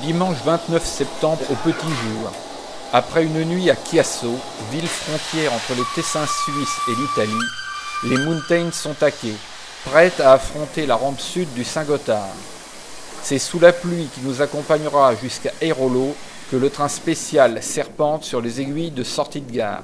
dimanche 29 septembre au petit jour. Après une nuit à Chiasso, ville frontière entre le Tessin suisse et l'Italie, les Mountains sont taqués, prêtes à affronter la rampe sud du Saint-Gothard. C'est sous la pluie qui nous accompagnera jusqu'à Airolo que le train spécial serpente sur les aiguilles de sortie de gare.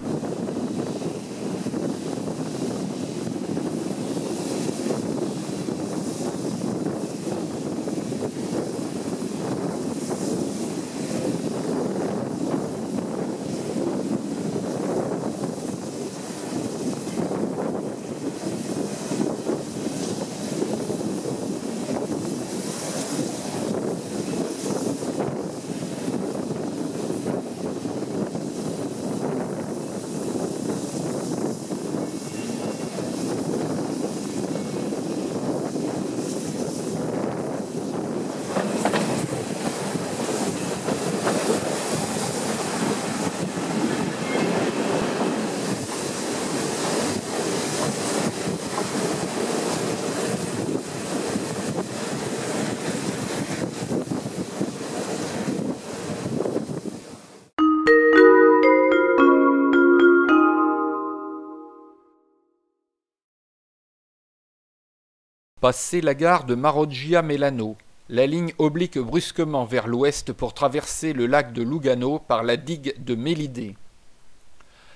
Passé la gare de Maroggia Melano, la ligne oblique brusquement vers l'ouest pour traverser le lac de Lugano par la digue de Mélidée.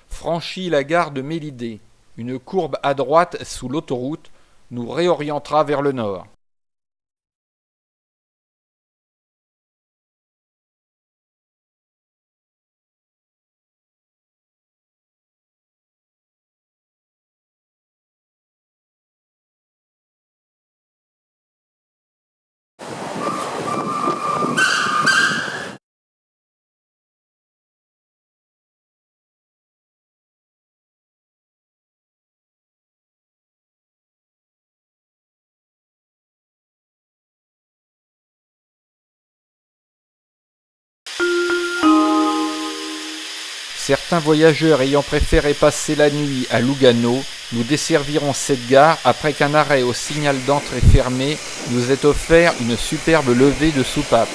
Franchi la gare de Mélidée, une courbe à droite sous l'autoroute nous réorientera vers le nord. Certains voyageurs ayant préféré passer la nuit à Lugano, nous desservirons cette gare après qu'un arrêt au signal d'entrée fermé nous ait offert une superbe levée de soupape.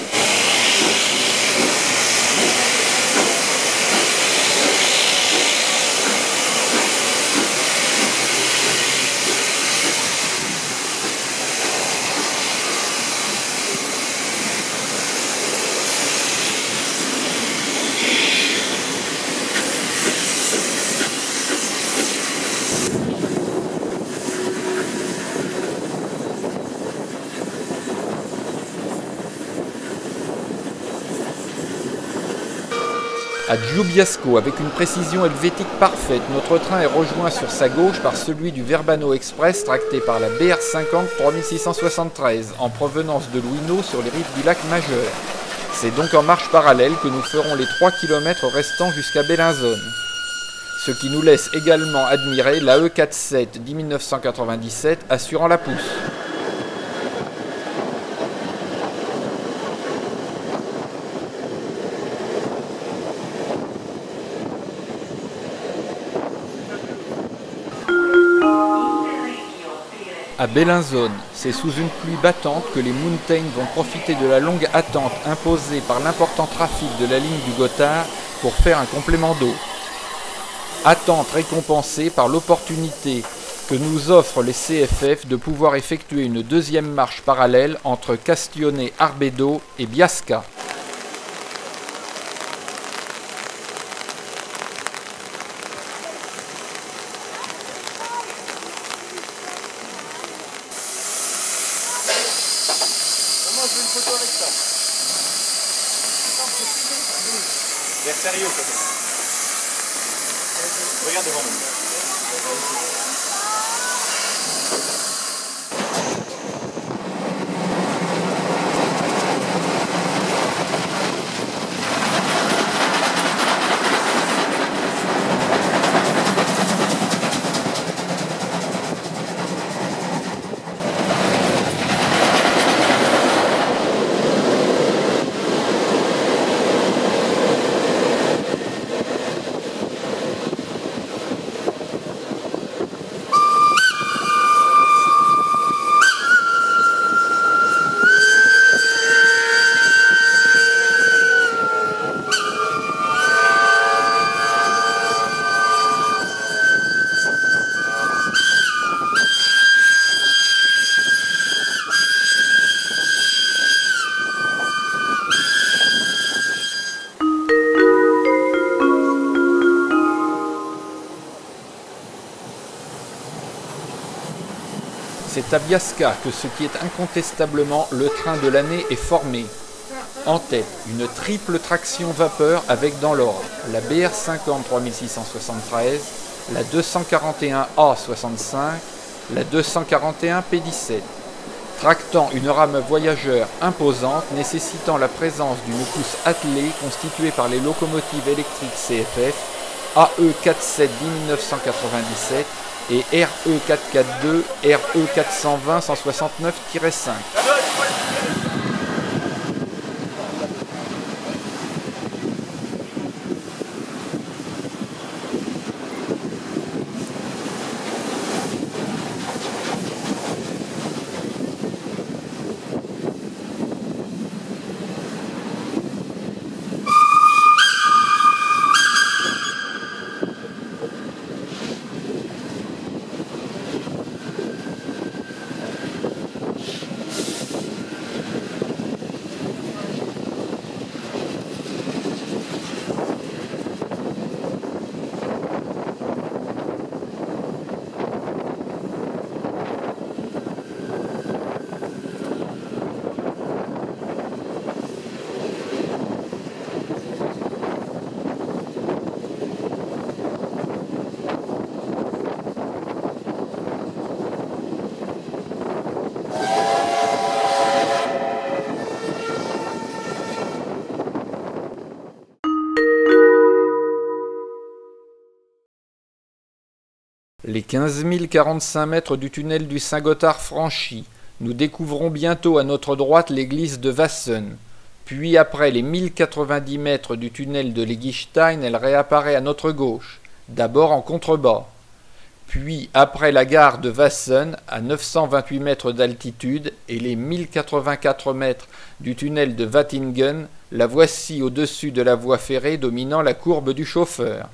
À Giubiasco, avec une précision helvétique parfaite, notre train est rejoint sur sa gauche par celui du Verbano Express tracté par la BR50 3673 en provenance de Luino sur les rives du lac Majeur. C'est donc en marche parallèle que nous ferons les 3 km restants jusqu'à Bellinzone. Ce qui nous laisse également admirer la E47 1997 assurant la pousse. À Bellinzone, c'est sous une pluie battante que les Mountains vont profiter de la longue attente imposée par l'important trafic de la ligne du Gothard pour faire un complément d'eau. Attente récompensée par l'opportunité que nous offrent les CFF de pouvoir effectuer une deuxième marche parallèle entre Castione Arbedo et Biasca. L'air sérieux quand même. Regarde devant nous. C'est à Biasca que ce qui est incontestablement le train de l'année est formé. En tête, une triple traction vapeur avec dans l'ordre la BR50 3673, la 241A65, la 241 P17, tractant une rame voyageur imposante nécessitant la présence d'une pousse attelée constituée par les locomotives électriques CFF AE47 1997 et RE442 RE420 169-5. Les 15 045 mètres du tunnel du Saint-Gothard franchis, nous découvrons bientôt à notre droite l'église de Wassen. Puis après les 1090 mètres du tunnel de Legistein, elle réapparaît à notre gauche, d'abord en contrebas. Puis après la gare de Wassen, à 928 mètres d'altitude, et les 1084 mètres du tunnel de Wattingen, la voici au-dessus de la voie ferrée dominant la courbe du chauffeur.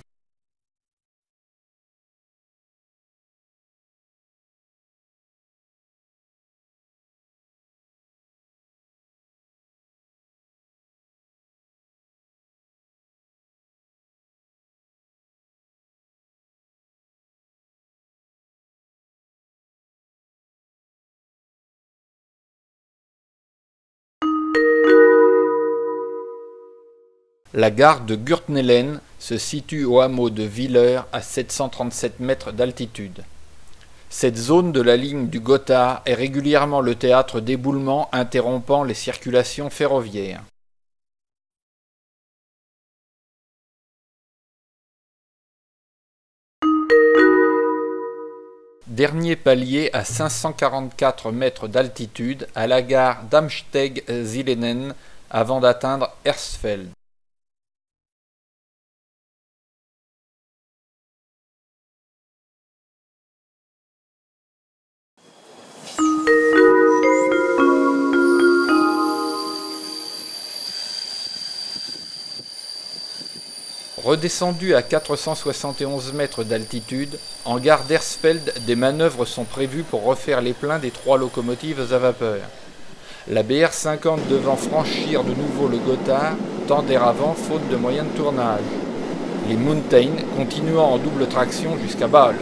La gare de Gürtnellen se situe au hameau de Willer à 737 mètres d'altitude. Cette zone de la ligne du Gotthard est régulièrement le théâtre d'éboulements interrompant les circulations ferroviaires. Dernier palier à 544 mètres d'altitude à la gare d'Amsteg-Zillenen avant d'atteindre Hersfeld. Redescendu à 471 mètres d'altitude, en gare d'Hersfeld, des manœuvres sont prévues pour refaire les pleins des 3 locomotives à vapeur. La BR50 devant franchir de nouveau le Gotthard, tendait avant faute de moyens de tournage. Les Mountain continuant en double traction jusqu'à Bâle.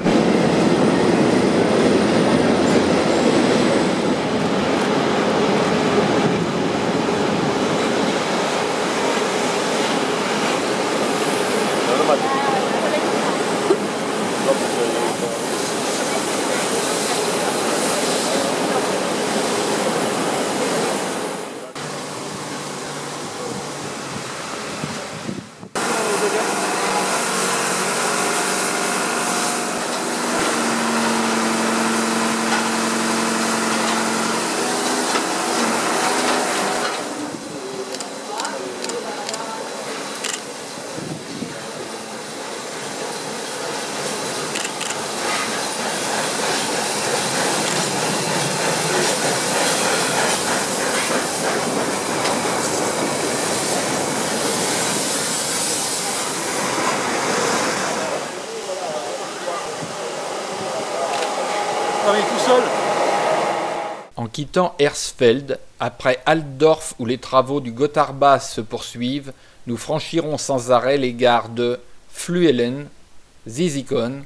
Tout seul. En quittant Hersfeld, après Altdorf où les travaux du Gotthard-Basse se poursuivent, nous franchirons sans arrêt les gares de Flüelen, Zizikon,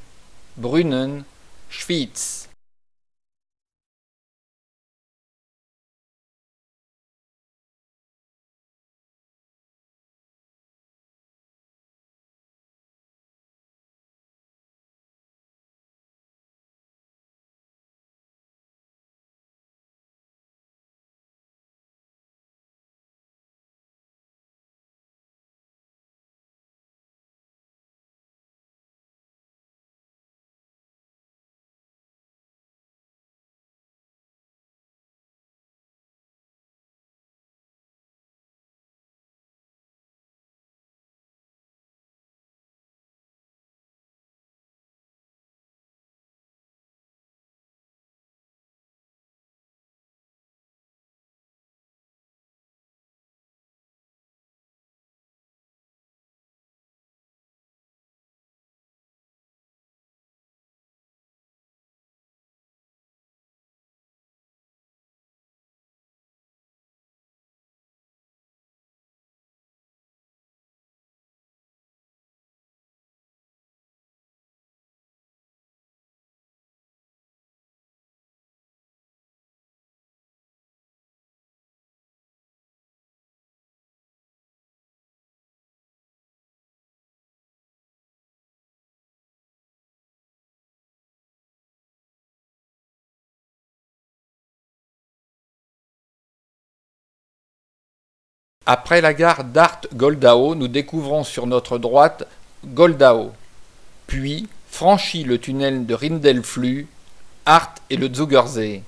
Brünnen, Schwyz. Après la gare d'Art-Goldau, nous découvrons sur notre droite Goldau, puis franchit le tunnel de Rindelflüh, Art et le Zugersee.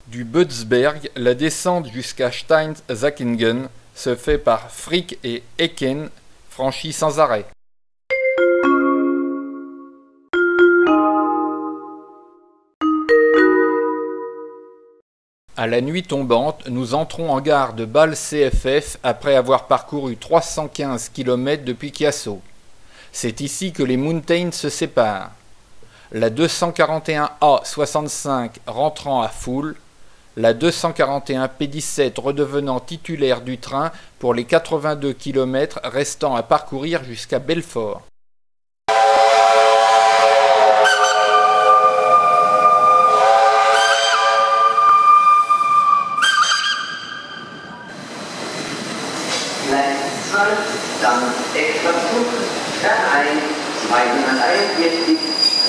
Du Bödsberg, la descente jusqu'à Steinsackingen se fait par Frick et Ecken, franchis sans arrêt. À la nuit tombante, nous entrons en gare de Bâle-CFF après avoir parcouru 315 km depuis Chiasso. C'est ici que les Mountains se séparent. La 241A65 rentrant à Foul, la 241 P17 redevenant titulaire du train pour les 82 km restant à parcourir jusqu'à Belfort. Dann Extrazug, R1 241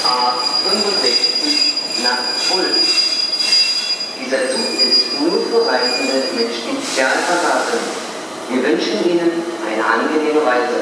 A65 nach Fulda. Dieser Zug ist nur für Reisende mit Spezialverfahren. Wir wünschen Ihnen eine angenehme Reise.